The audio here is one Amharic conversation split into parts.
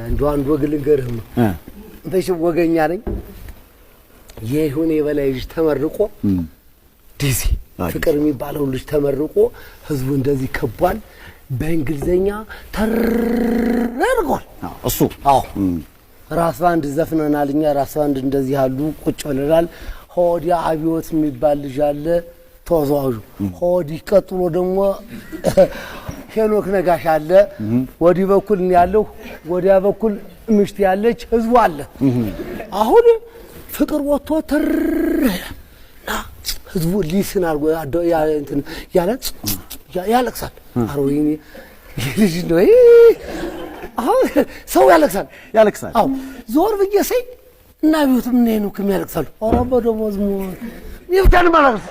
እንደው አንድ ወግ ልንገርህም በሽው ወገኛ ነኝ የሆነ የበላይ ልጅ ተመርቆ ዲሲ ፍቅር የሚባለው ልጅ ተመርቆ ህዝቡ እንደዚህ ከቧል በእንግሊዘኛ ተረርጓል እሱ አዎ ራስ ባንድ ዘፍነናልኛ ራስ ባንድ እንደዚህ ያሉ ቁጭ ብለናል ሆዲያ አብዮት የሚባል ልጅ አለ ተወዛዋዡ ሆዲ ቀጥሎ ደግሞ ሄኖክ ነጋሽ አለ ወዲ በኩል ያለው ወዲያ በኩል ምሽት ያለች ህዝቡ አለ አሁን ፍቅር ወጥቶ ተርና ህዝቡ ሊስን አርጎ ያ እንትን ያለቅሳል አሮይኒ ልጅ ነው አሁን ሰው ያለቅሳል አው ዞር በየሰይ እና ቢዩት ምን ነው ከሚያለቅሳሉ አራባ ደሞዝ ሙ ይብታል ማለት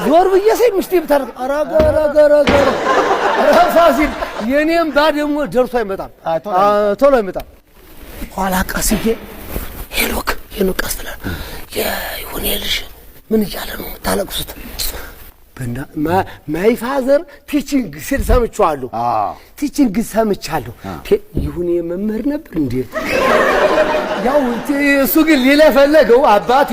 ዞር በየሰይ ምሽት ይብታል አራጋራ ራፋሲል የኔም ባደሞ ደርሶ አይመጣም ቶሎ አይመጣም ኋላ ቀስዬ ሄኖክ አስተላ የሆነ ልጅ ምን ይያለ ነው ታለቅሱት በእና ማይ ፋዘር ቲቺንግ ሲል ሰምቻለሁ ቲቺንግ ሰምቻለሁ ይሁን መምህር ነበር እንዴ ያው እሱ ግን ሌላ ፈለገው አባቴ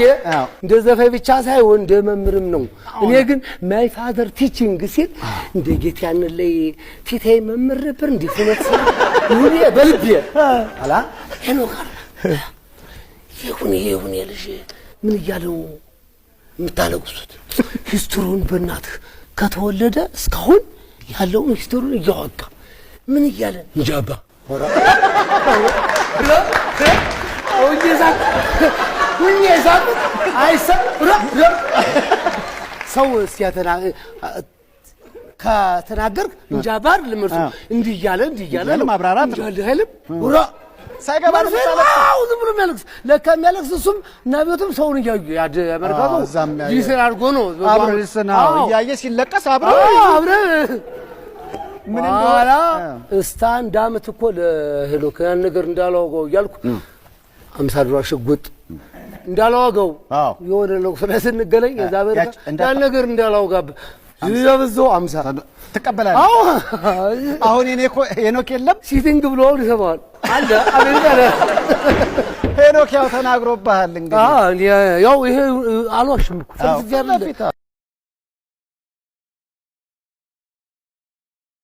እንደዘፈይ ብቻ ሳይሆን እንደ መምህርም ነው እኔ ግን ማይ ፋዘር ቲቺንግ ሲል እንደ ጌታ ያንለይ ቲታይ መምህር ነበር እንዴ ፍነት ይሁን በልቤ አላ ሄኖክ ይሁን ልጅ ምን ይያለው ምታለቅሱት ሂስቶሪውን በእናትህ ከተወለደ እስካሁን ያለውን ሂስቶሪውን እያወጣ ምን ይያለ እንጃባ ወይዛ አይሰብ ሰው ሲያተና ከተናገርክ እንጃባር ለምርሱ እንዲያለ ለማብራራት እንጃለህልም ወራ ሳይገባር ታው ዝም ብሎ የሚያለቅስ ለካ የሚያለቅስ እሱም ናቢዮትም ሰውን እያዩ ያደ አሜሪካው ይስራ አድርጎ ነው አብረስናው እያየ ሲለቀስ አብረ ምን እንደኋላ ስታንድ አመት እኮ ለሄሎክ ያን ነገር እንዳላወቀው እያልኩ 50 ዶላር ሽጉጥ እንዳላወቀው የሆነ ነው ስለስንገለኝ የዛ አሜሪካ ያን ነገር እንዳላወጋብ ይዘብዘው 50 ተቀበላል አሁን ሄኖክ የለም ሲቲንግ ብሎ ይሰማል አለ አሜሪካ ሄኖክ ያው ተናግሮብሃል እንግዲህ ያው ይሄ አልዋሽም እኮ